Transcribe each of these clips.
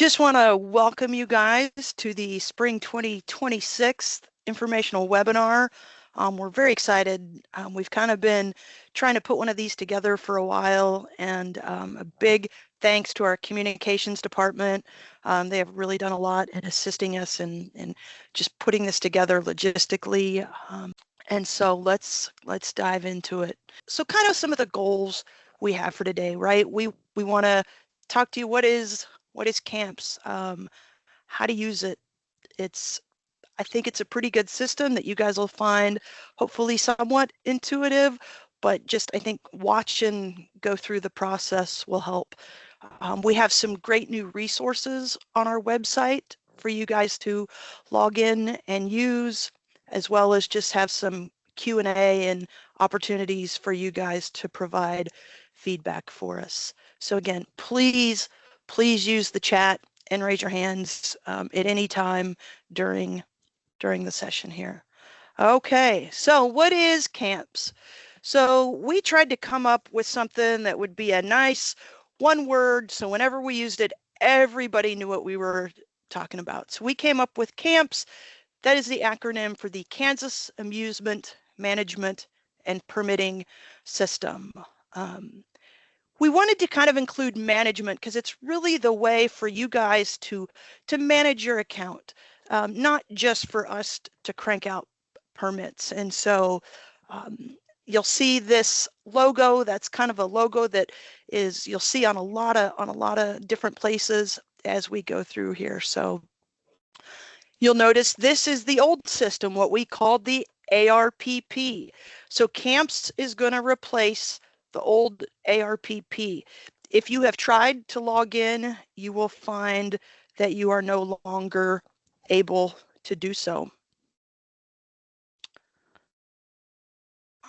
Just want to welcome you guys to the Spring 2026 informational webinar. We're very excited. We've kind of been trying to put one of these together for a while, and a big thanks to our communications department. They have really done a lot in assisting us in just putting this together logistically. And so let's dive into it. So kind of some of the goals we have for today, right? We want to talk to you. What is CAMPS? How to use it? I think it's a pretty good system that you guys will find hopefully somewhat intuitive, but just I think watch and go through the process will help. We have some great new resources on our website for you guys to log in and use, as well as just have some Q&A and opportunities for you guys to provide feedback for us. So again, please use the chat and raise your hands at any time during the session here. Okay, so what is CAMPS? So we tried to come up with something that would be a nice one word, so whenever we used it, everybody knew what we were talking about. So we came up with CAMPS. That is the acronym for the Kansas Amusement Management and Permitting System. We wanted to kind of include management because it's really the way for you guys to manage your account, not just for us to crank out permits. And so you'll see this logo. That's kind of a logo that is you'll see on a lot of different places as we go through here. So you'll notice this is the old system, what we called the ARPP. So CAMPS is going to replace the old ARPP. If you have tried to log in, you will find that you are no longer able to do so.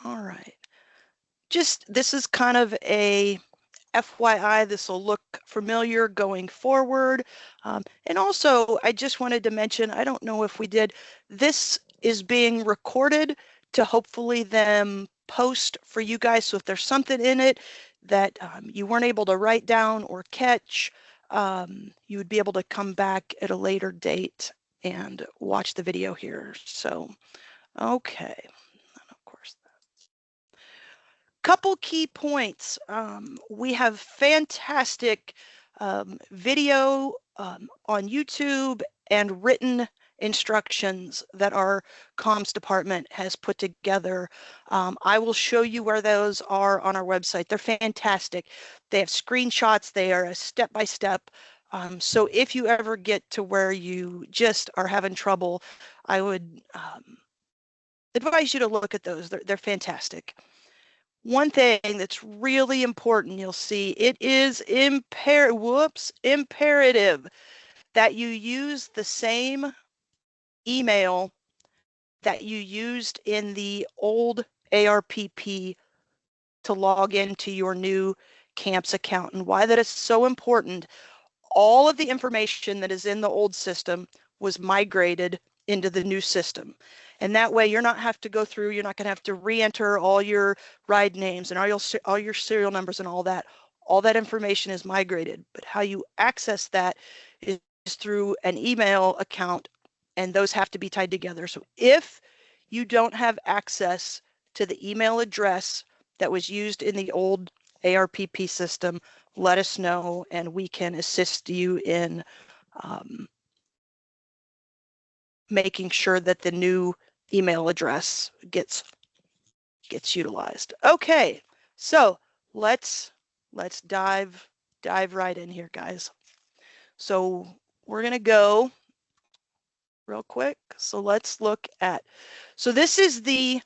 All right. This is kind of a FYI, this will look familiar going forward. And also, I just wanted to mention, I don't know if we did, this is being recorded to hopefully then post for you guys. So if there's something in it that you weren't able to write down or catch, you would be able to come back at a later date and watch the video here. So, okay. Couple key points. We have fantastic video on YouTube and written instructions that our comms department has put together. I will show you where those are on our website. They're fantastic. They have screenshots. They are a step-by-step. So if you ever get to where you just are having trouble, I would advise you to look at those. They're fantastic. One thing that's really important, you'll see, it is imperative that you use the same email that you used in the old ARPP to log into your new CAMPS account. And why that is so important, all of the information that is in the old system was migrated into the new system. And that way you're not have to go through, you're not going to have to re-enter all your ride names and all your serial numbers and all that. All that information is migrated, but how you access that is through an email account, and those have to be tied together. So if you don't have access to the email address that was used in the old ARPP system, let us know and we can assist you in making sure that the new email address gets utilized. Okay, so let's dive right in here, guys. So we're gonna go real quick. So let's look at, so this is the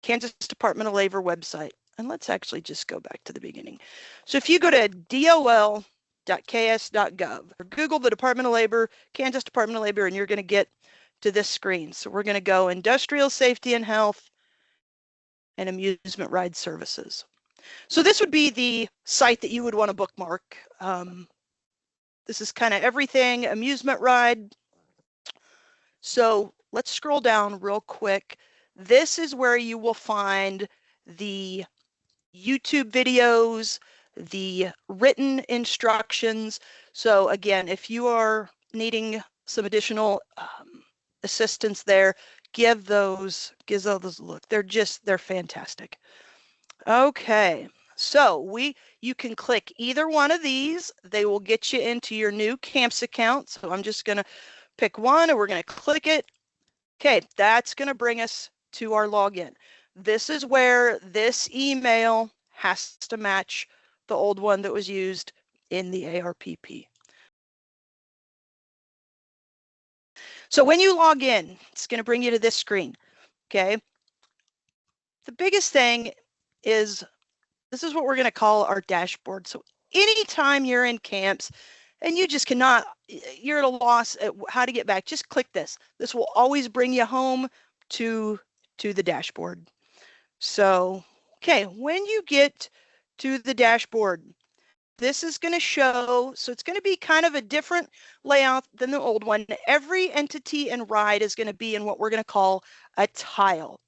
Kansas Department of Labor website. And let's actually just go back to the beginning. So if you go to dol.ks.gov or Google the Department of Labor, Kansas Department of Labor, and you're going to get to this screen. So we're going to go Industrial Safety and Health and Amusement Ride Services. So this would be the site that you would want to bookmark. This is kind of everything amusement ride. So let's scroll down real quick. This is where you will find the YouTube videos, the written instructions. So again, if you are needing some additional assistance there, give those a look. They're fantastic. Okay, so you can click either one of these. They will get you into your new Camps account. So I'm just going to pick one and we're going to click it. Okay, that's going to bring us to our login. This is where this email has to match the old one that was used in the ARPP. So when you log in, it's going to bring you to this screen. Okay, the biggest thing is this is what we're going to call our dashboard. So anytime you're in Camps and you just cannot, you're at a loss at how to get back, just click this. This will always bring you home to the dashboard. So, okay, when you get to the dashboard, this is going to show, so it's going to be kind of a different layout than the old one. Every entity and ride is going to be in what we're going to call a tile.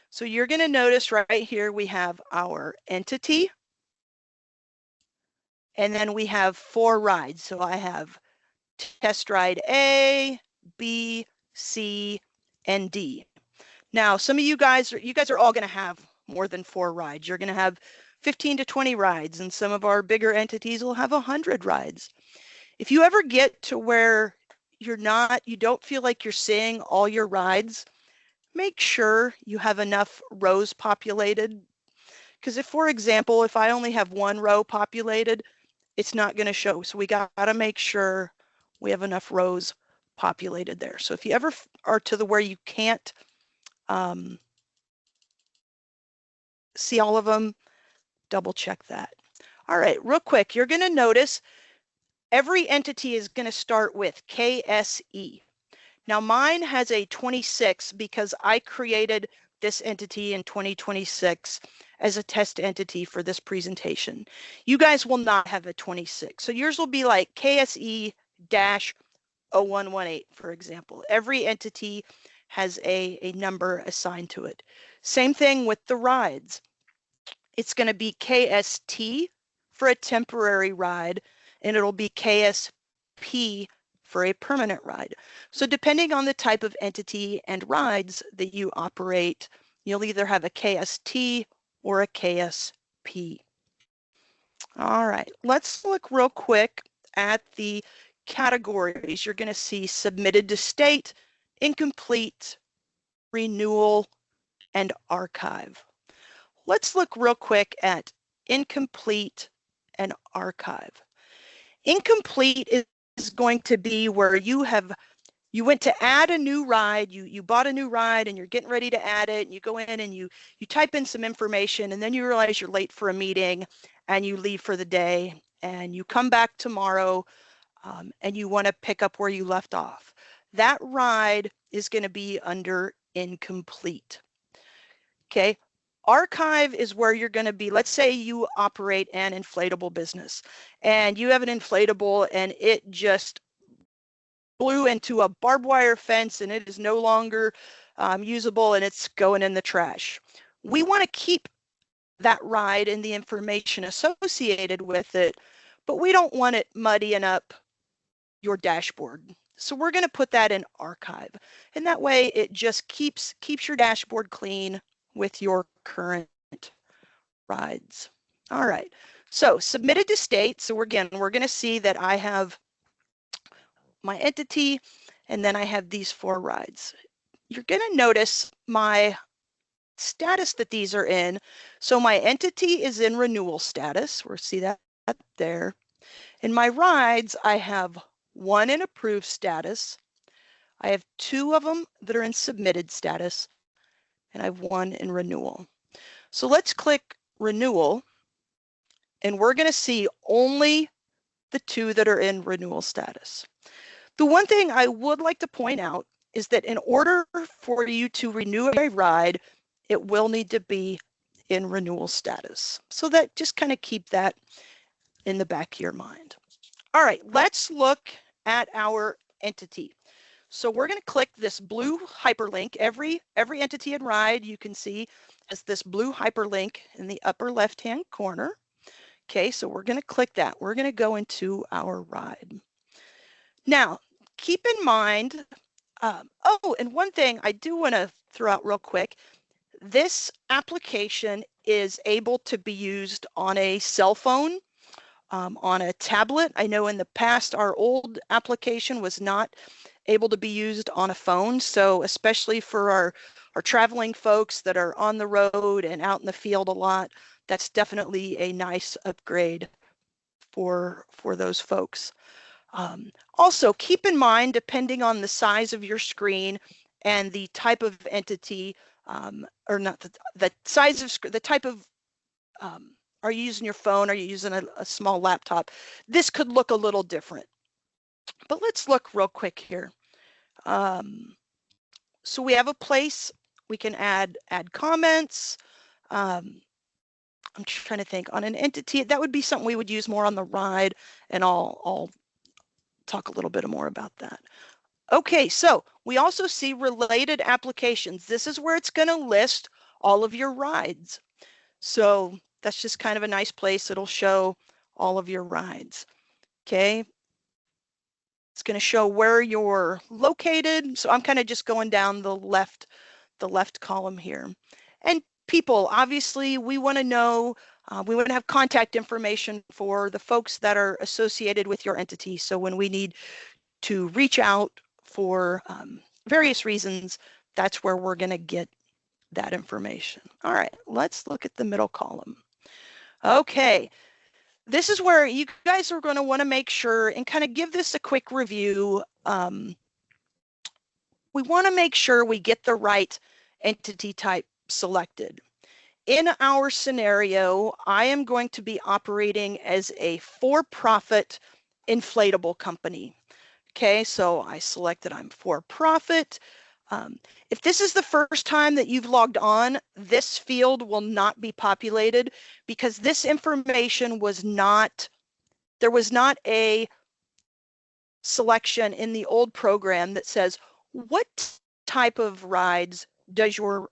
So you're going to notice right here we have our entity, and then we have 4 rides. So I have test ride A, B, C, and D. Now, some of you guys are all going to have more than 4 rides. You're going to have 15 to 20 rides, and some of our bigger entities will have 100 rides. If you ever get to where you don't feel like you're seeing all your rides, make sure you have enough rows populated. Because if, for example, if I only have 1 row populated, it's not going to show. So we got to make sure we have enough rows populated there. So if you ever are to the where you can't see all of them, double check that. All right, real quick, you're going to notice every entity is going to start with KSE. Now mine has a 26 because I created this entity in 2026 as a test entity for this presentation. You guys will not have a 26. So yours will be like KSE-0118, for example. Every entity has a number assigned to it. Same thing with the rides. It's going to be KST for a temporary ride, and it'll be KSP for a permanent ride. So depending on the type of entity and rides that you operate, you'll either have a KST or a KSP. All right, let's look real quick at the categories. You're going to see submitted to state, incomplete, renewal, and archive. Let's look real quick at incomplete and archive. Incomplete is going to be where you went to add a new ride, you bought a new ride and you're getting ready to add it, and you go in and you type in some information, and then you realize you're late for a meeting and you leave for the day, and you come back tomorrow and you want to pick up where you left off. That ride is going to be under incomplete. Okay. Archive is where you're going to be. Let's say you operate an inflatable business and you have an inflatable and it just blew into a barbed wire fence and it is no longer usable and it's going in the trash. We want to keep that ride and the information associated with it, but we don't want it muddying up your dashboard. So we're going to put that in archive, and that way it just keeps your dashboard clean with your current rides. All right, so submitted to state. So we're going to see that I have my entity and then I have these 4 rides. You're going to notice my status that these are in. So my entity is in renewal status. We'll see that there. In my rides, I have 1 in approved status. I have 2 of them that are in submitted status, and I have 1 in renewal. So let's click renewal, and we're going to see only the 2 that are in renewal status. The one thing I would like to point out is that in order for you to renew a ride, it will need to be in renewal status. So that just kind of keep that in the back of your mind. All right, let's look at our entity. So we're going to click this blue hyperlink. Every entity and ride you can see has this blue hyperlink in the upper left-hand corner. Okay, so we're going to click that. We're going to go into our ride. Now, keep in mind, oh, and one thing I do want to throw out real quick, this application is able to be used on a cell phone, on a tablet. I know in the past our old application was not able to be used on a phone, so especially for our traveling folks that are on the road and out in the field a lot, that's definitely a nice upgrade for those folks. Also, keep in mind, depending on the size of your screen and the type of entity, or not the size of the type of, are you using your phone? Are you using a small laptop? This could look a little different. But let's look real quick here. So we have a place we can add comments. I'm trying to think on an entity, that would be something we would use more on the ride, and I'll talk a little bit more about that. Okay, so we also see related applications. This is where it's going to list all of your rides. So that's just kind of a nice place. It'll show all of your rides. Okay. It's going to show where you're located. So I'm kind of just going down the left column here. And people, obviously, we want to know, we want to have contact information for the folks that are associated with your entity. So when we need to reach out for various reasons, that's where we're going to get that information. All right, let's look at the middle column. Okay, this is where you guys are going to want to make sure and kind of give this a quick review. We want to make sure we get the right entity type selected. In our scenario, I am going to be operating as a for-profit inflatable company. Okay, so I selected I'm for-profit. If this is the first time that you've logged on, this field will not be populated because this information was not, there was not a selection in the old program that says, what type of rides does your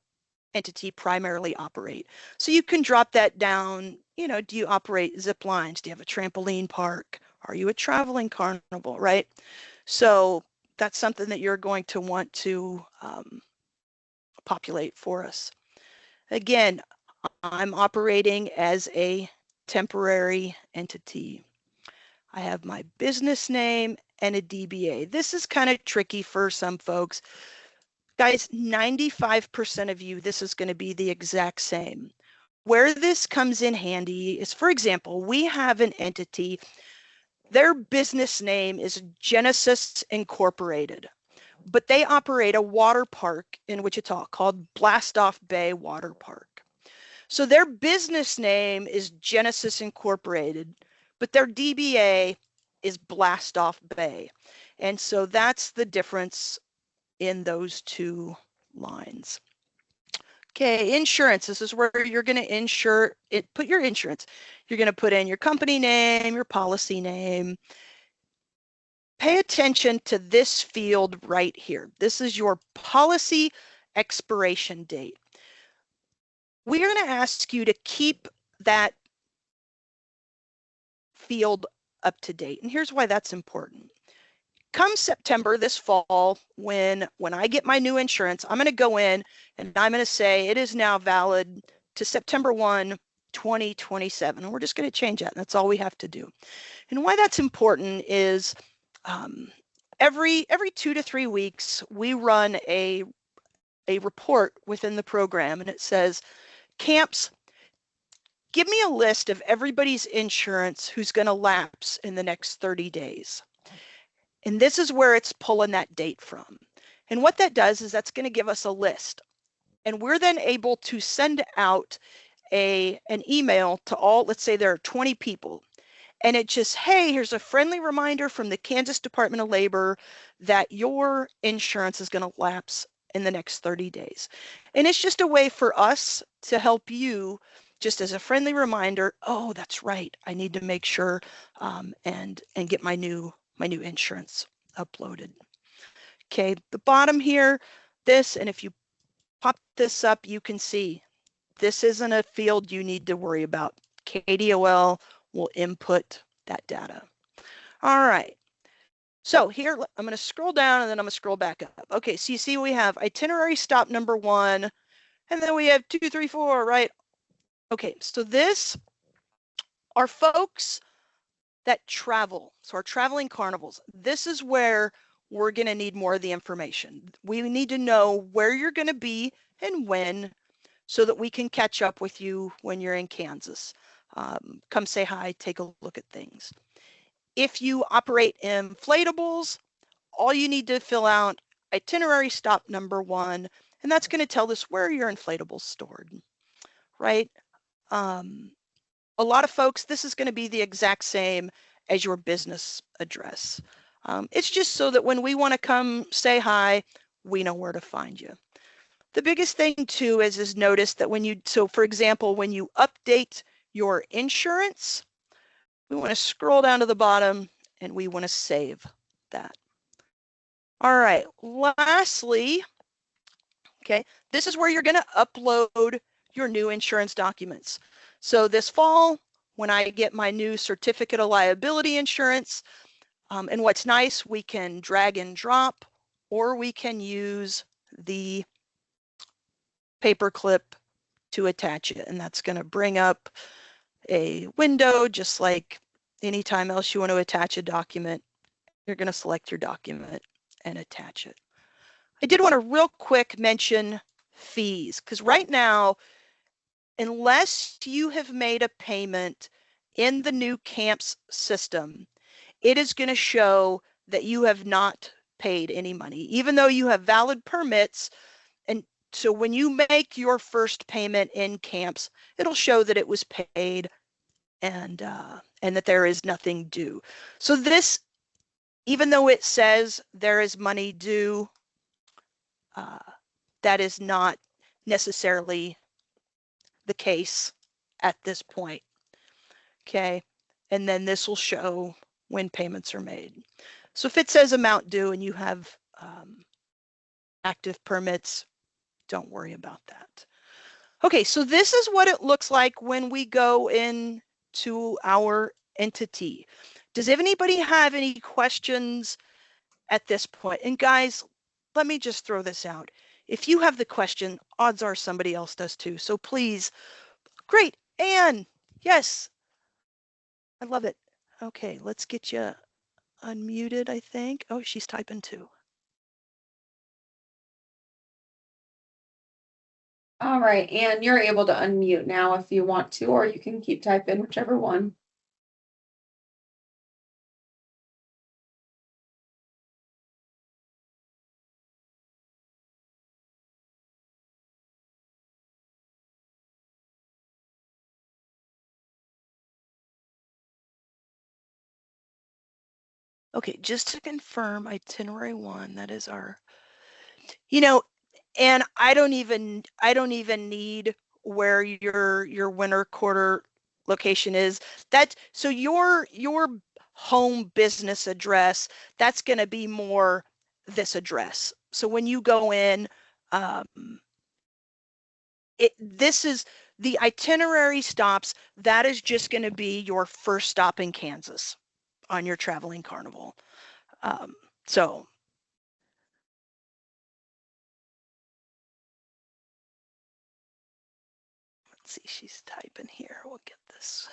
entity primarily operate? So you can drop that down. You know, do you operate zip lines? Do you have a trampoline park? Are you a traveling carnival, right? So that's something that you're going to want to populate for us. Again, I'm operating as a temporary entity. I have my business name and a DBA. This is kind of tricky for some folks. Guys, 95% of you, this is going to be the exact same. Where this comes in handy is, for example, we have an entity, their business name is Genesis Incorporated, but they operate a water park in Wichita called Blast Off Bay Water Park. So their business name is Genesis Incorporated, but their DBA is Blast Off Bay. And so that's the difference in those two lines. Okay, insurance. This is where you're going to insure it. Put your insurance. You're going to put in your company name, your policy name. Pay attention to this field right here. This is your policy expiration date. We are going to ask you to keep that field up to date. And here's why that's important. Come September this fall, when I get my new insurance, I'm going to go in and I'm going to say it is now valid to September 1, 2027. And we're just going to change that. And that's all we have to do. And why that's important is every 2 to 3 weeks, we run a report within the program, and it says, camps, give me a list of everybody's insurance who's going to lapse in the next 30 days. And this is where it's pulling that date from. And what that does is that's going to give us a list. And we're then able to send out an email to all, let's say there are 20 people. And it just, hey, here's a friendly reminder from the Kansas Department of Labor that your insurance is going to lapse in the next 30 days. And it's just a way for us to help you, just as a friendly reminder, oh, that's right, I need to make sure and get my new insurance uploaded. Okay, the bottom here, this, and if you pop this up, you can see this isn't a field you need to worry about. KDOL will input that data. All right. So here, I'm going to scroll down and then I'm going to scroll back up. Okay, so you see we have itinerary stop number 1, and then we have 2, 3, 4, right? Okay, so this are folks that travel. So our traveling carnivals, this is where we're going to need more of the information. We need to know where you're going to be and when, so that we can catch up with you when you're in Kansas. Come say hi, take a look at things. If you operate inflatables, all you need to fill out itinerary stop number 1, and that's going to tell us where your inflatables stored, right? A lot of folks, this is going to be the exact same as your business address. It's just so that when we want to come say hi, we know where to find you. The biggest thing too is notice that when you, so for example, when you update your insurance, we want to scroll down to the bottom and we want to save that. All right, lastly, okay, this is where you're going to upload your new insurance documents. So this fall, when I get my new certificate of liability insurance, and what's nice, we can drag and drop, or we can use the paperclip to attach it. And that's going to bring up a window, just like anytime else you want to attach a document, you're going to select your document and attach it. I did want to real quick mention fees, because right now, unless you have made a payment in the new CAMPS system, it is going to show that you have not paid any money, even though you have valid permits. And so when you make your first payment in CAMPS, it'll show that it was paid and that there is nothing due. So this, even though it says there is money due, that is not necessarily the case at this point. Okay, and then this will show when payments are made. So if it says amount due and you have active permits, don't worry about that. Okay, so this is what it looks like when we go into our entity. Does anybody have any questions at this point? And guys, let me just throw this out. If you have the question, odds are somebody else does too. So please, great, Anne, yes, I love it. Okay, let's get you unmuted, I think. Oh, she's typing too. All right, and you're able to unmute now if you want to, or you can keep typing, whichever one. Okay, just to confirm, itinerary 1, that is our, you know, and I don't even need where your winter quarter location is. That's so your home business address, that's going to be more this address. So when you go in, this is the itinerary stops. That is just going to be your first stop in Kansas on your traveling carnival. So let's see, she's typing here. We'll get this.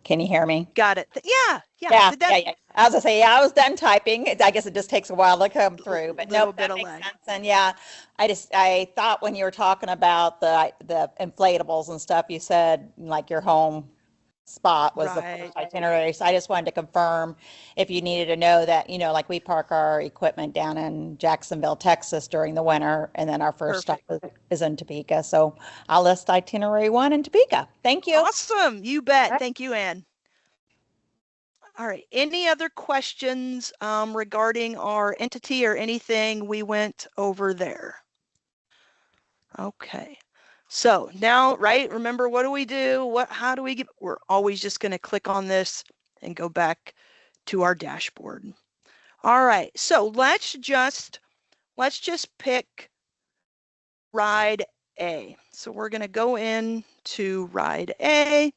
Can you hear me? Got it. Yeah. Yeah. I was gonna say, yeah, I was done typing. I guess it just takes a while to come through, but no, that makes sense. And yeah, I thought when you were talking about the inflatables and stuff, you said like your home spot was the first itinerary. So I just wanted to confirm if you needed to know that, like we park our equipment down in Jacksonville, Texas during the winter, and then our first stop is in Topeka. So I'll list itinerary 1 in Topeka. Thank you. Awesome. You bet. Thank you, Ann. All right. Any other questions regarding our entity or anything we went over there? Okay. So now, right, remember, what do we do? How do we get, we're always just going to click on this and go back to our dashboard. All right, so let's just pick ride A. So we're going to go in to ride A.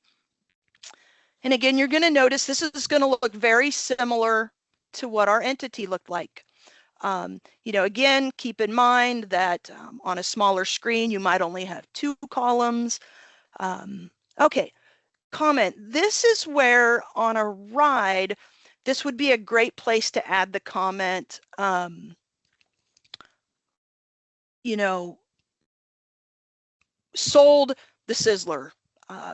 And again, you're going to notice this is going to look very similar to what our entity looked like. You know, again, keep in mind that on a smaller screen, you might only have 2 columns. Okay, comment. This is where on a ride, this would be a great place to add the comment, you know, sold the Sizzler,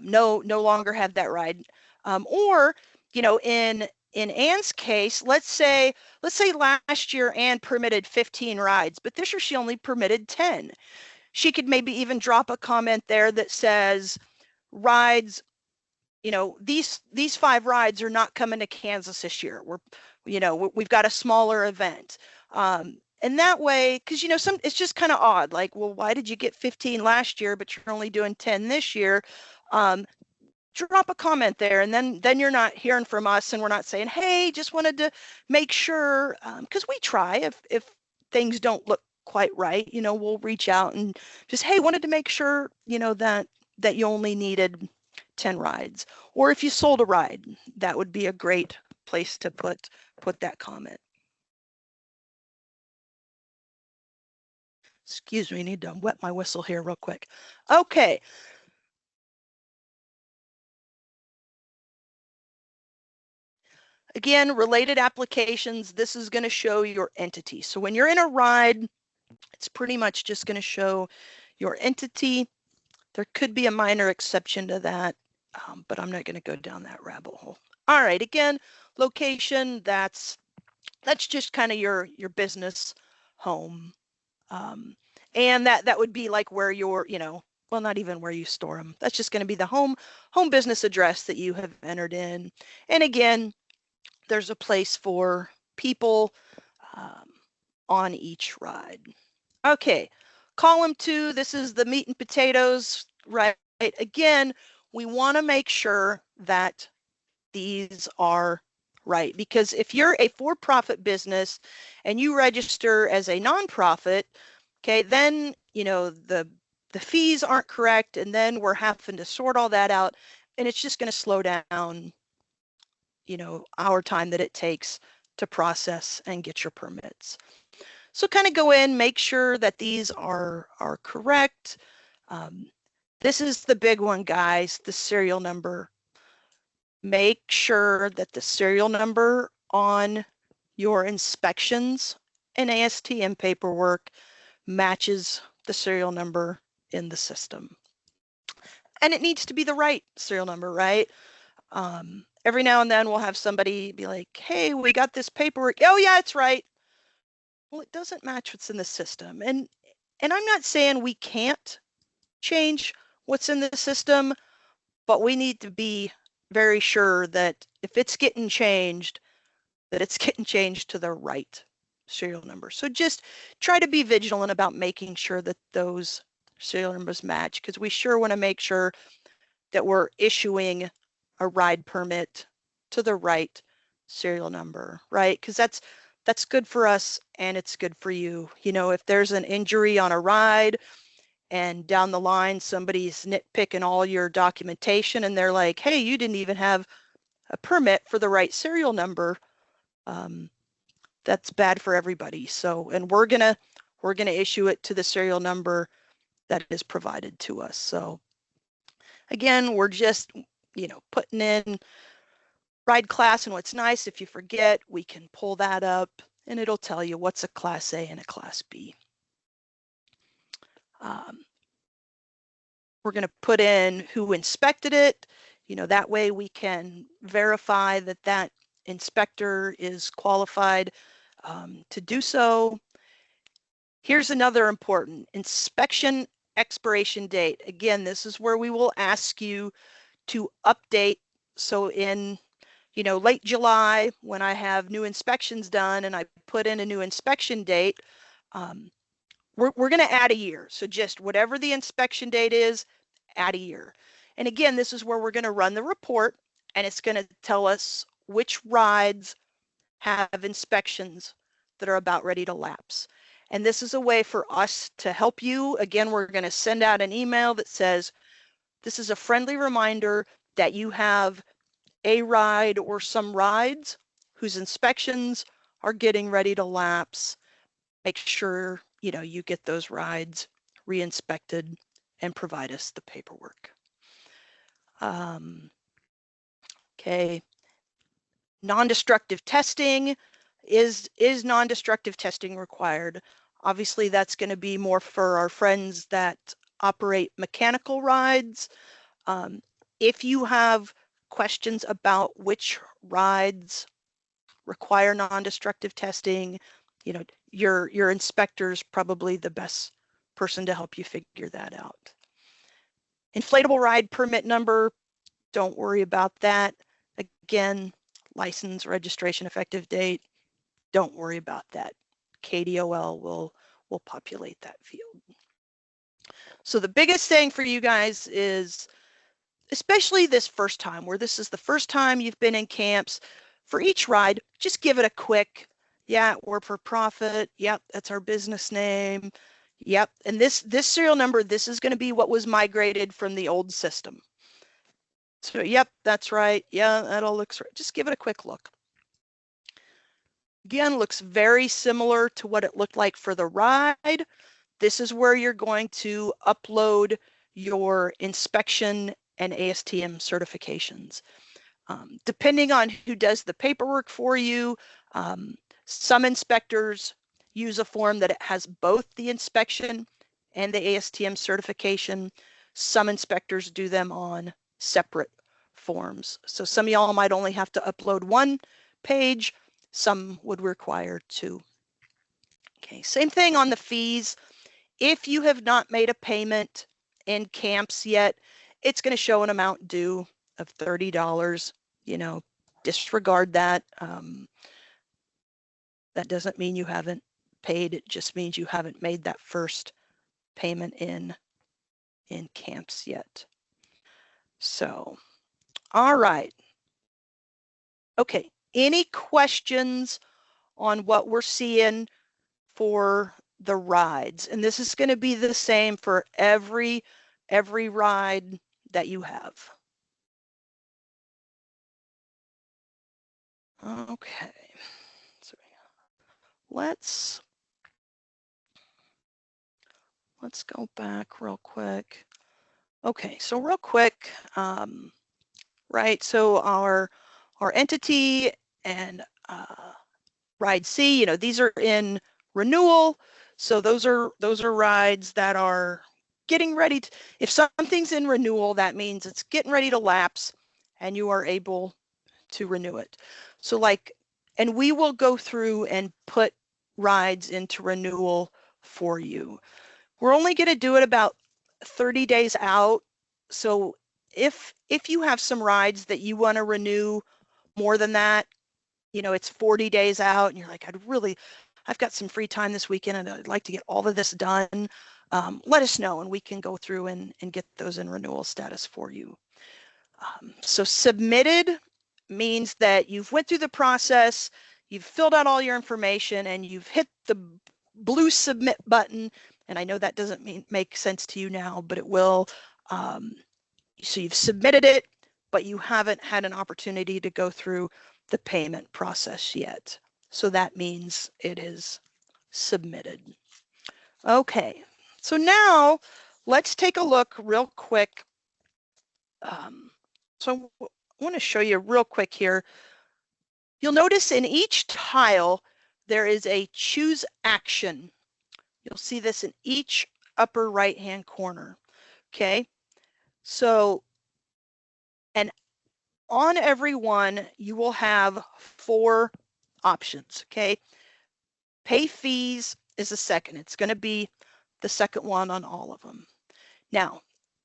no longer have that ride. Or, you know, in Anne's case, let's say last year Anne permitted 15 rides, but this year she only permitted 10. She could maybe even drop a comment there that says rides, you know, these 5 rides are not coming to Kansas this year. We've got a smaller event. And that way, because, you know, it's just kind of odd, like, well, why did you get 15 last year, but you're only doing 10 this year? Drop a comment there, and then you're not hearing from us, and we're not saying, hey, just wanted to make sure, because we try, if things don't look quite right, you know, we'll reach out and just, hey, wanted to make sure, you know, that you only needed 10 rides. Or if you sold a ride, that would be a great place to put that comment. Excuse me, I need to wet my whistle here real quick. Okay. Again, related applications, this is going to show your entity. So when you're in a ride, it's pretty much just going to show your entity. There could be a minor exception to that, but I'm not going to go down that rabbit hole. All right, again, location, that's just kind of your business home. And that would be like where you're, you know, well, not even where you store them. That's just going to be the home business address that you have entered in. And again, there's a place for people on each ride. Okay, column 2, this is the meat and potatoes, right? Again, we want to make sure that these are right, because if you're a for-profit business and you register as a nonprofit, okay, then, you know, the fees aren't correct, and then we're having to sort all that out, and it's just going to slow down, you know, our time that it takes to process and get your permits. So kind of go in, make sure that these are correct. This is the big one, guys, the serial number. Make sure that the serial number on your inspections and ASTM paperwork matches the serial number in the system. And it needs to be the right serial number, right? Every now and then we'll have somebody be like, hey, we got this paperwork. Oh yeah, it's right. Well, it doesn't match what's in the system. And I'm not saying we can't change what's in the system, but we need to be very sure that if it's getting changed, that it's getting changed to the right serial number. So just try to be vigilant about making sure that those serial numbers match, because we sure want to make sure that we're issuing a ride permit to the right serial number, right? Because that's good for us and it's good for you. You know, if there's an injury on a ride and down the line somebody's nitpicking all your documentation and they're like, hey, you didn't even have a permit for the right serial number, that's bad for everybody. So, and we're gonna issue it to the serial number that is provided to us. So again, we're just, you know, putting in ride class, and what's nice, if you forget, we can pull that up and it'll tell you what's a class A and a class B. We're going to put in who inspected it. You know, that way we can verify that that inspector is qualified to do so. Here's another important inspection expiration date. Again, this is where we will ask you to update. So in, you know, late July, when I have new inspections done and I put in a new inspection date, we're going to add a year. So just whatever the inspection date is, add a year. And again, this is where we're going to run the report, and it's going to tell us which rides have inspections that are about ready to lapse. And this is a way for us to help you. Again, we're going to send out an email that says, this is a friendly reminder that you have a ride or some rides whose inspections are getting ready to lapse. Make sure, you get those rides re-inspected and provide us the paperwork. Okay. Non-destructive testing. Is non-destructive testing required? Obviously, that's going to be more for our friends that operate mechanical rides. If you have questions about which rides require non-destructive testing, your inspector's probably the best person to help you figure that out. Inflatable ride permit number, don't worry about that. Again, license, registration, effective date, don't worry about that. KDOL will populate that field. So the biggest thing for you guys is, especially this first time, where this is the first time you've been in camps, for each ride, just give it a quick, yeah, we're for profit. Yep, that's our business name. Yep, and this serial number, this is going to be what was migrated from the old system. So, yep, that's right. Yeah, that all looks right. Just give it a quick look. Again, looks very similar to what it looked like for the ride. This is where you're going to upload your inspection and ASTM certifications. Depending on who does the paperwork for you, some inspectors use a form that it has both the inspection and the ASTM certification. Some inspectors do them on separate forms. So some of y'all might only have to upload one page, some would require two. Okay, same thing on the fees. If you have not made a payment in camps yet, it's going to show an amount due of $30. Disregard that. That doesn't mean you haven't paid. It just means you haven't made that first payment in camps yet. So, all right. Okay, any questions on what we're seeing for the rides? And this is going to be the same for every ride that you have. Okay, so let's go back real quick. Okay, so real quick, right? So our entity and ride C, these are in renewal. So those are rides that are getting ready to, if something's in renewal, that means it's getting ready to lapse and you are able to renew it. So and we will go through and put rides into renewal for you. We're only going to do it about 30 days out. So if you have some rides that you want to renew more than that, it's 40 days out and you're like, I've got some free time this weekend and I'd like to get all of this done. Let us know and we can go through and get those in renewal status for you. So submitted means that you've went through the process, you've filled out all your information and you've hit the blue submit button. And I know that doesn't make sense to you now, but it will. So you've submitted it, but you haven't had an opportunity to go through the payment process yet. So that means it is submitted. Okay, so now let's take a look real quick. So I want to show you real quick here. You'll notice in each tile, there is a choose action. You'll see this in each upper right-hand corner. Okay, so, and on every one, you will have 4 options. Okay, pay fees is the second. It's going to be the second one on all of them. Now,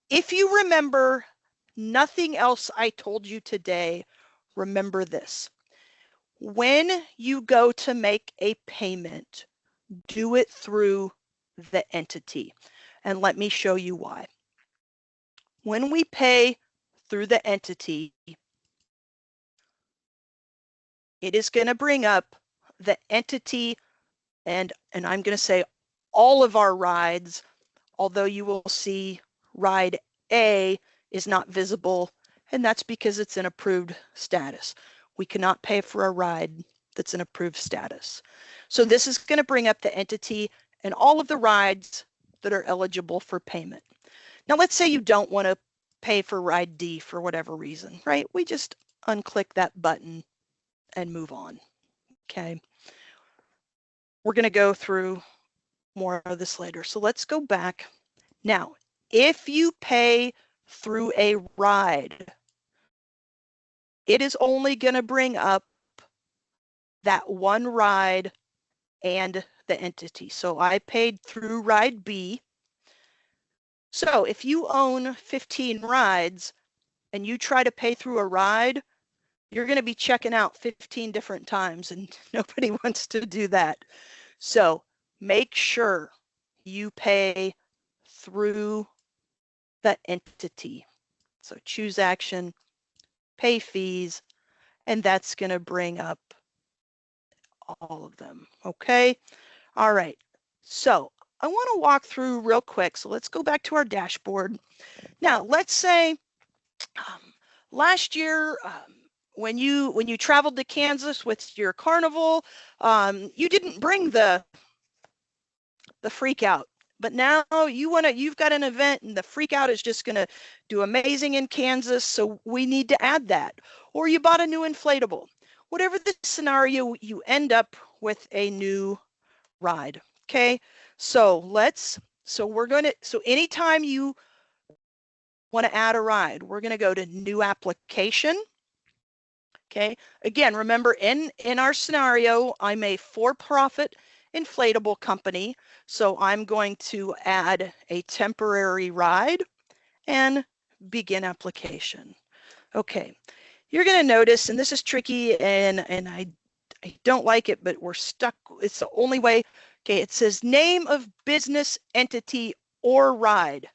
if you remember nothing else I told you today, remember this. When you go to make a payment, do it through the entity. And let me show you why. When we pay through the entity, it is going to bring up the entity, and I'm going to say all of our rides, although you will see ride A is not visible, and that's because it's in approved status. We cannot pay for a ride that's in approved status. So this is going to bring up the entity and all of the rides that are eligible for payment. Now let's say you don't want to pay for ride D for whatever reason, right? We just unclick that button and move on. Okay. We're going to go through more of this later. So let's go back. Now, if you pay through a ride, it is only going to bring up that one ride and the entity. So I paid through ride B. So if you own 15 rides and you try to pay through a ride, you're going to be checking out 15 different times, and nobody wants to do that. So make sure you pay through the entity. So choose action, pay fees, and that's going to bring up all of them. Okay. All right. So I want to walk through real quick. So let's go back to our dashboard. Now, let's say last year, when you traveled to Kansas with your carnival, you didn't bring the freak out, but now you've got an event and the freak out is just going to do amazing in Kansas, so we need to add that. Or you bought a new inflatable. Whatever the scenario, you end up with a new ride. Okay, so anytime you want to add a ride, we're going to go to new application. Okay, again, remember in our scenario, I'm a for-profit inflatable company, so I'm going to add a temporary ride and begin application. Okay, you're going to notice, and this is tricky, and I don't like it, but we're stuck. It's the only way. Okay, it says name of business entity or ride.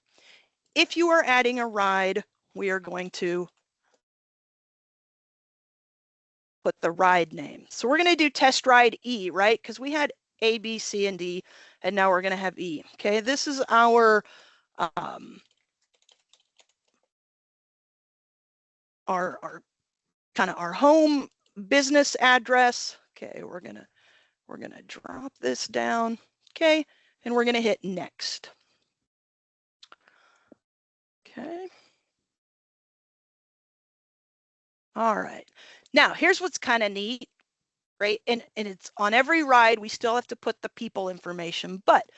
If you are adding a ride, we are going to put the ride name. So we're going to do test ride E, right? Because we had A, B, C, and D, and now we're going to have E. Okay, this is our kind of our home business address. Okay, we're gonna drop this down. Okay, and we're gonna hit next. Okay. All right. Now here's what's kind of neat, right? And it's on every ride, we still have to put the people information, but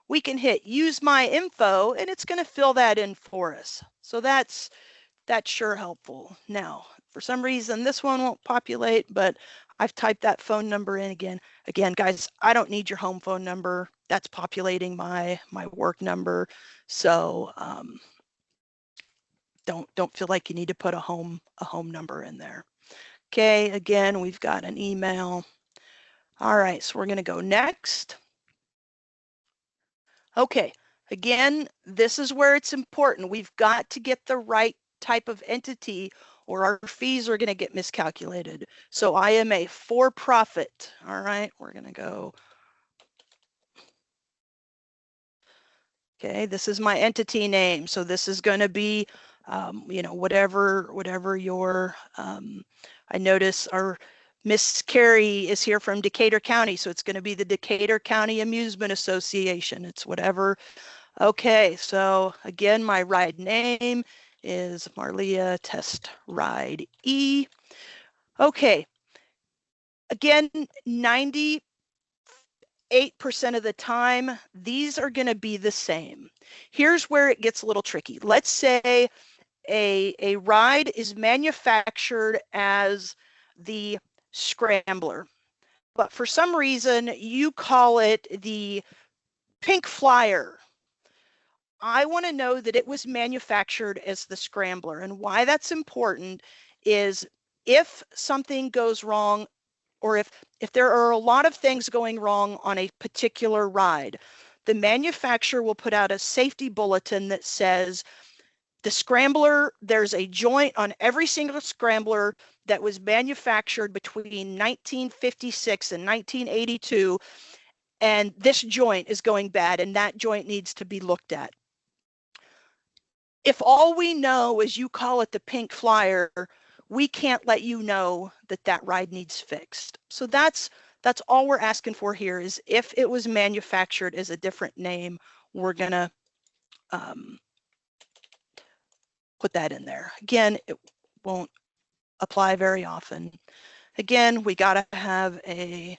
we can hit use my info and it's going to fill that in for us. So that's sure helpful. Now, for some reason, this one won't populate, but I've typed that phone number in again. Again, guys, I don't need your home phone number. That's populating my work number. So don't feel like you need to put a home number in there. Okay, again, we've got an email. All right, so we're going to go next. Okay, again, this is where it's important. We've got to get the right type of entity or our fees are going to get miscalculated. So I am a for-profit. All right, we're going to go. Okay, this is my entity name. So this is going to be, you know, whatever your, I notice our Miss Carrie is here from Decatur County. So it's going to be the Decatur County Amusement Association. It's whatever. Okay, so again, my ride name is Marlia Test Ride E. Okay, again, 98% of the time, these are going to be the same. Here's where it gets a little tricky. Let's say a ride is manufactured as the Scrambler, but for some reason you call it the Pink Flyer. I want to know that it was manufactured as the Scrambler, and why that's important is if something goes wrong, or if there are a lot of things going wrong on a particular ride, the manufacturer will put out a safety bulletin that says the scrambler, there's a joint on every single scrambler that was manufactured between 1956 and 1982, and this joint is going bad and that joint needs to be looked at. If all we know is you call it the pink flyer, we can't let you know that that ride needs fixed. So that's all we're asking for here, is if it was manufactured as a different name, we're gonna put that in there. Again, it won't apply very often. Again, we gotta have a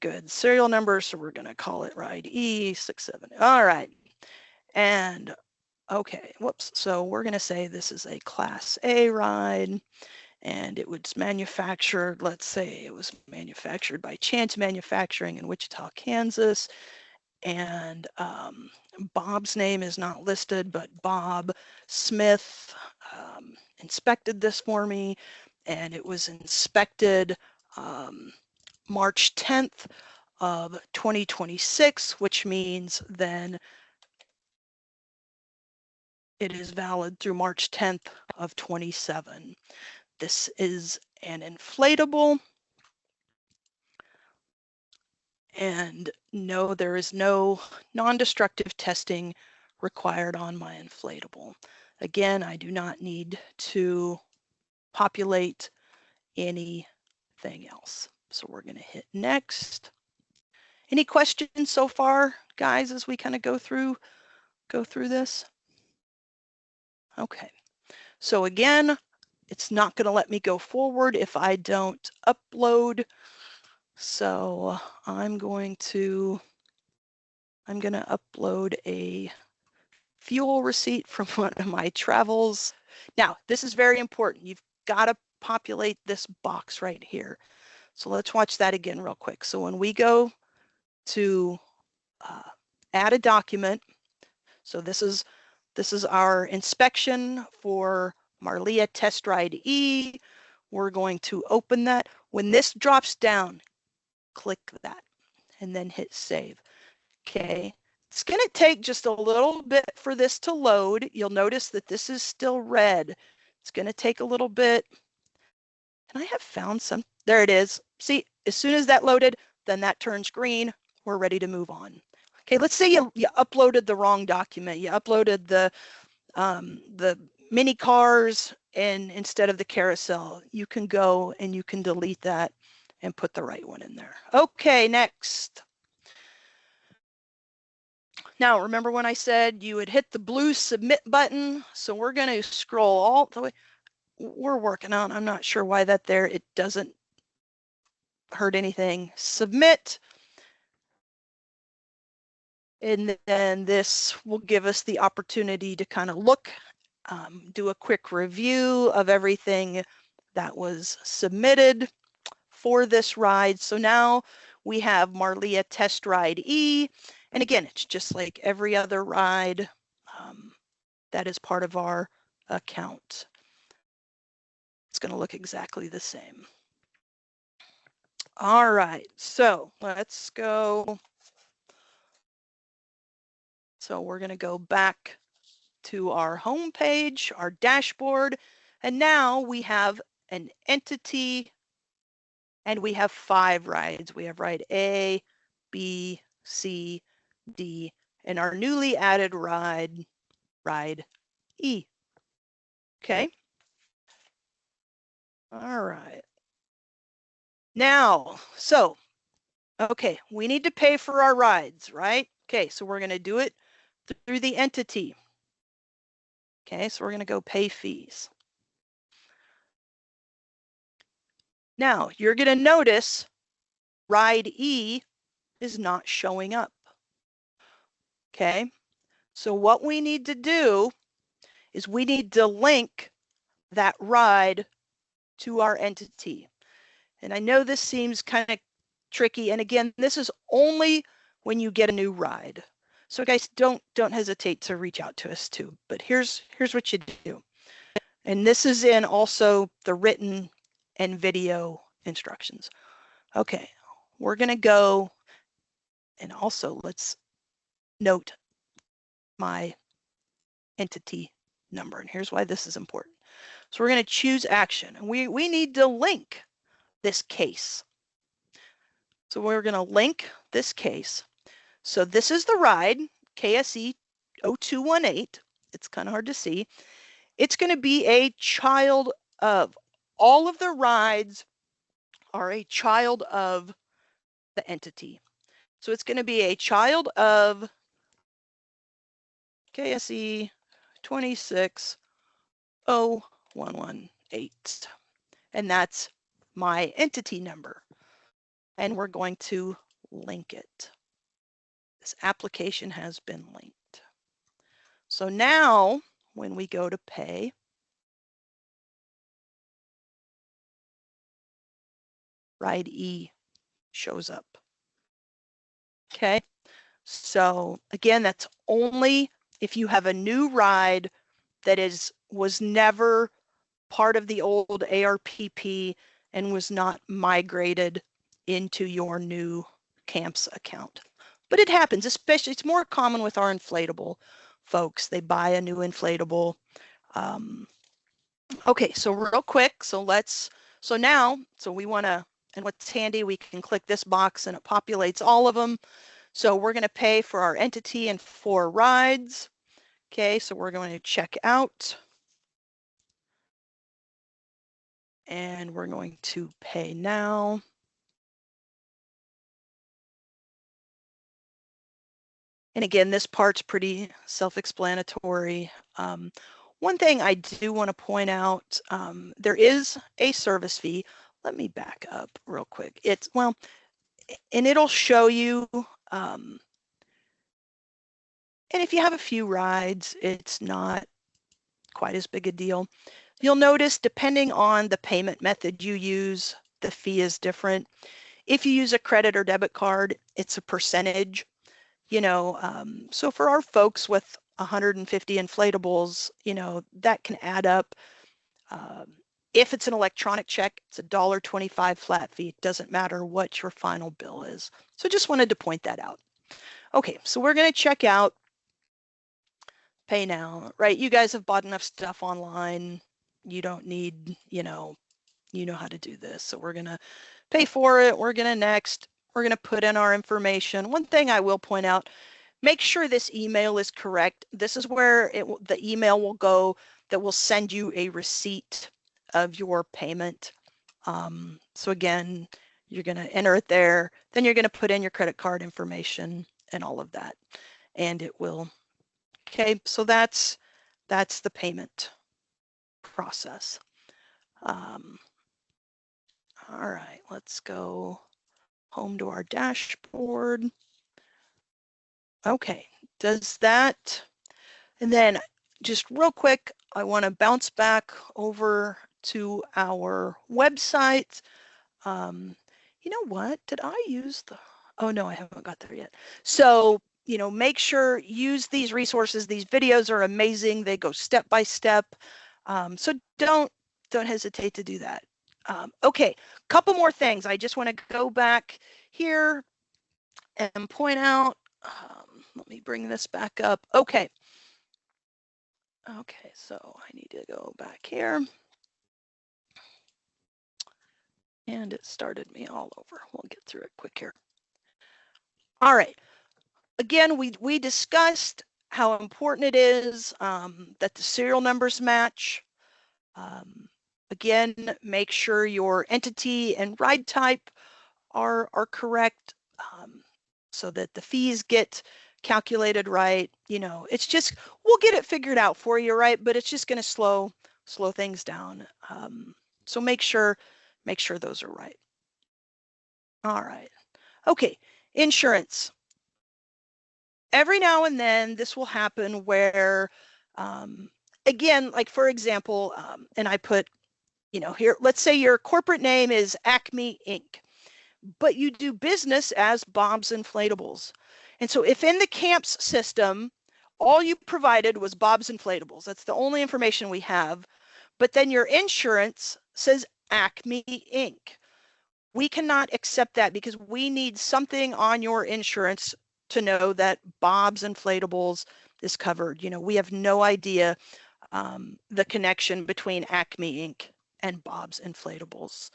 good serial number, so we're gonna call it ride E67. All right, and okay, whoops. So we're gonna say this is a Class A ride, and it was manufactured, let's say it was manufactured by Chance Manufacturing in Wichita, Kansas, and Bob's name is not listed, but Bob Smith inspected this for me, and it was inspected March 10th of 2026, which means then it is valid through March 10th of 27. This is an inflatable, and no, there is no non-destructive testing required on my inflatable. Again, I do not need to populate anything else. So we're going to hit next. Any questions so far, guys, as we kind of go through this? Okay. So again, it's not going to let me go forward if I don't upload. So I'm going to upload a fuel receipt from one of my travels. Now, this is very important. You've got to populate this box right here. So let's watch that again real quick. So when we go to add a document, so this is our inspection for Marlia Test Ride E. We're going to open that. When this drops down, click that and then hit save. Okay, it's going to take just a little bit for this to load. You'll notice that this is still red. It's going to take a little bit. And I have found some. There it is. See, as soon as that loaded, then that turns green. We're ready to move on. Okay, let's say you uploaded the wrong document. You uploaded the mini cars and instead of the carousel. You can go and you can delete that and put the right one in there. Okay, next. Now, remember when I said you would hit the blue submit button? So we're going to scroll all the way. We're working on, I'm not sure why that there, it doesn't hurt anything. Submit. And then this will give us the opportunity to kind of look, do a quick review of everything that was submitted for this ride. So now we have Marlia Test Ride E. And again, it's just like every other ride that is part of our account. It's going to look exactly the same. All right, so let's go. So we're going to go back to our home page, our dashboard, and now we have an entity and we have 5 rides. We have ride A, B, C, D, and our newly added ride E. Okay. All right. Now, so, okay, we need to pay for our rides, right? Okay, so we're going to do it through the entity. Okay, so we're going to go pay fees. Now, you're going to notice ride E is not showing up. Okay, so what we need to do is we need to link that ride to our entity. And I know this seems kind of tricky. And again, this is only when you get a new ride. So guys, don't hesitate to reach out to us too. But here's what you do. And this is in also the written and video instructions. Okay, we're going to go and also let's note my entity number. And here's why this is important. So we're going to choose action, and we need to link this case. So we're going to link this case. So this is the ride, KSE 0218. It's kind of hard to see. It's going to be a child of. All of the rides are a child of the entity. So it's going to be a child of KSE 26018. And that's my entity number. And we're going to link it. This application has been linked. So now when we go to pay, ride E shows up. Okay, so again, that's only if you have a new ride that was never part of the old ARPP and was not migrated into your new camps account. But it happens, especially it's more common with our inflatable folks. They buy a new inflatable. Okay, so real quick, so we want to, and what's handy, we can click this box and it populates all of them. So we're going to pay for our entity and 4 rides. Okay, so we're going to check out. And we're going to pay now. And again, this part's pretty self-explanatory. One thing I do want to point out, there is a service fee. Let me back up real quick. And it'll show you, and if you have a few rides, it's not quite as big a deal. You'll notice depending on the payment method you use, the fee is different. If you use a credit or debit card, it's a percentage. So for our folks with 150 inflatables, that can add up. If it's an electronic check, it's a $1.25 flat fee. It doesn't matter what your final bill is. So just wanted to point that out. Okay, so we're going to check out, pay now, right? You guys have bought enough stuff online. You don't need, you know how to do this. So we're going to pay for it. We're going to we're going to put in our information. One thing I will point out, make sure this email is correct. This is where the email will go that will send you a receipt of your payment. So again, you're going to enter it there. Then you're going to put in your credit card information and all of that. And it will, okay, so that's the payment process. All right, let's go home to our dashboard. Okay, does that, and then just real quick, I want to bounce back over to our website. You know what, did I use oh no, I haven't got there yet. So, make sure, use these resources. These videos are amazing. They go step by step. So don't hesitate to do that. Okay, couple more things. I just want to go back here and point out, let me bring this back up. Okay, so I need to go back here. And it started me all over. We'll get through it quick here. All right, again, we discussed how important it is that the serial numbers match. Again, make sure your entity and ride type are correct, so that the fees get calculated right. It's just, we'll get it figured out for you, right? But it's just going to slow things down. So make sure those are right. All right. Okay, insurance. Every now and then this will happen where, again, like for example, and I put, here, let's say your corporate name is Acme Inc., but you do business as Bob's Inflatables. And so if in the camps system, all you provided was Bob's Inflatables, that's the only information we have, but then your insurance says Acme Inc., we cannot accept that because we need something on your insurance to know that Bob's Inflatables is covered. You know, we have no idea the connection between Acme Inc. and Bob's Inflatables.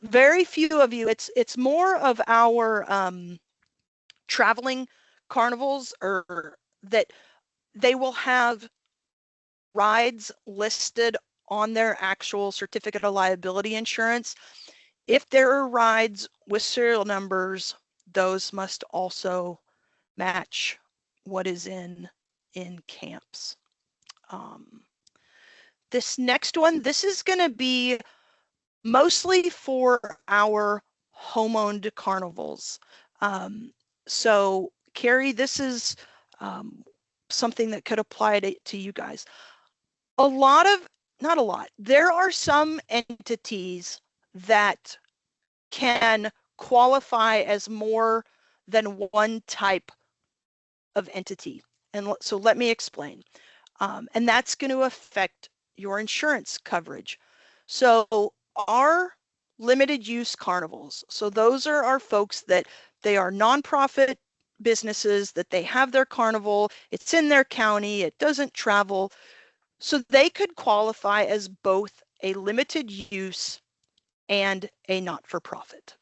Very few of you, it's more of our traveling carnivals, or that they will have rides listed on their actual certificate of liability insurance. If there are rides with serial numbers, those must also match what is in camps. This next one, this is going to be mostly for our home-owned carnivals. So Carrie, this is something that could apply to you guys. Not a lot, there are some entities that can qualify as more than one type of entity. And so let me explain. And that's going to affect your insurance coverage. So our limited use carnivals, so those are our folks that they are nonprofit businesses, that they have their carnival, it's in their county, it doesn't travel. So they could qualify as both a limited use and a not-for-profit.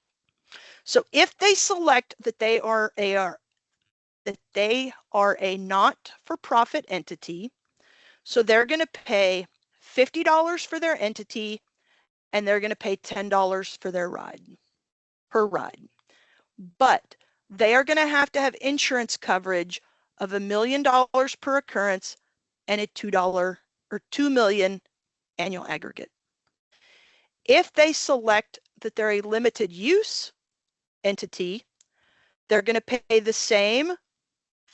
So if they select that they are a not-for-profit entity, so they're going to pay $50 for their entity, and they're going to pay $10 for their ride, per ride. But they are going to have insurance coverage of $1 million per occurrence and a $2 or $2 million annual aggregate. If they select that they're a limited use entity, they're going to pay the same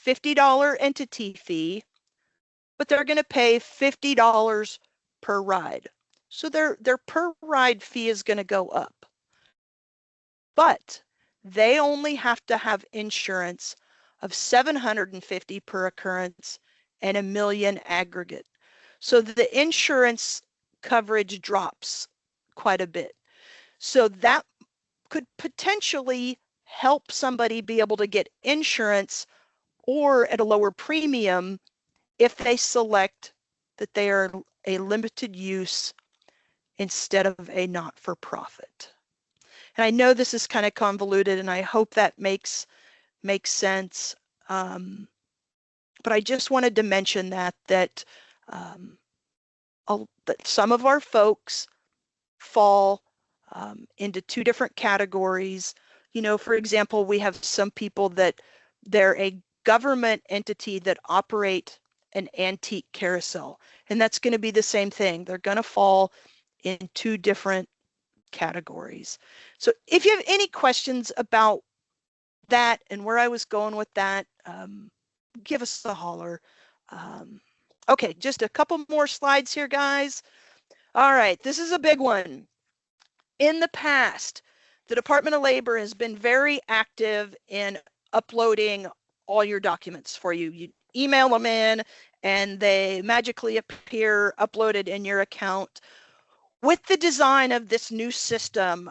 $50 entity fee, but they're going to pay $50 per ride. So their per ride fee is going to go up. But they only have to have insurance of $750 per occurrence and $1 million aggregate. So the insurance coverage drops quite a bit. So that could potentially help somebody be able to get insurance or at a lower premium if they select that they are a limited use instead of a not-for-profit. And I know this is kind of convoluted, and I hope that makes sense. But I just wanted to mention that some of our folks fall into two different categories. You know, for example, we have some people that they're a government entity that operate an antique carousel, and that's going to be the same thing. They're going to fall in two different categories. So if you have any questions about that and where I was going with that, give us a holler. Okay, just a couple more slides here, guys. All right, this is a big one. In the past, the Department of Labor has been very active in uploading all your documents for you. You email them in and they magically appear uploaded in your account. With the design of this new system,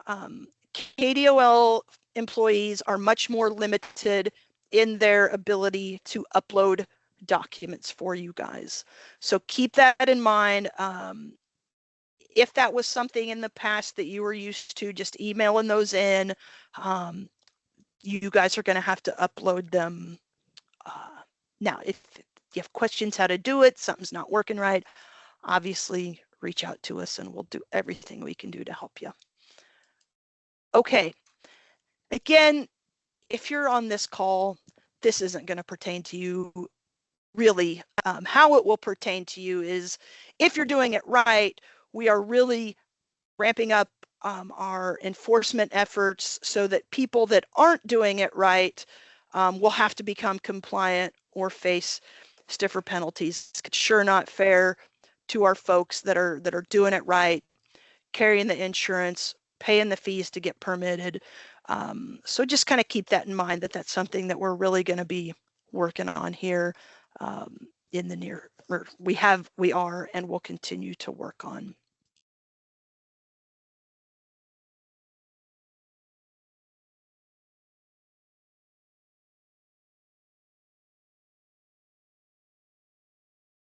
KDOL employees are much more limited in their ability to upload documents for you guys. So keep that in mind. If that was something in the past that you were used to just emailing those in, you guys are going to have to upload them. Now, if you have questions how to do it, something's not working right, obviously reach out to us and we'll do everything we can do to help you. Okay, again, if you're on this call, this isn't going to pertain to you really. How it will pertain to you is if you're doing it right, we are really ramping up our enforcement efforts so that people that aren't doing it right will have to become compliant or face stiffer penalties. It's sure not fair to our folks that are doing it right, carrying the insurance, paying the fees to get permitted. So just kind of keep that in mind, that that's something that we're really going to be working on here in the near, we are and will continue to work on.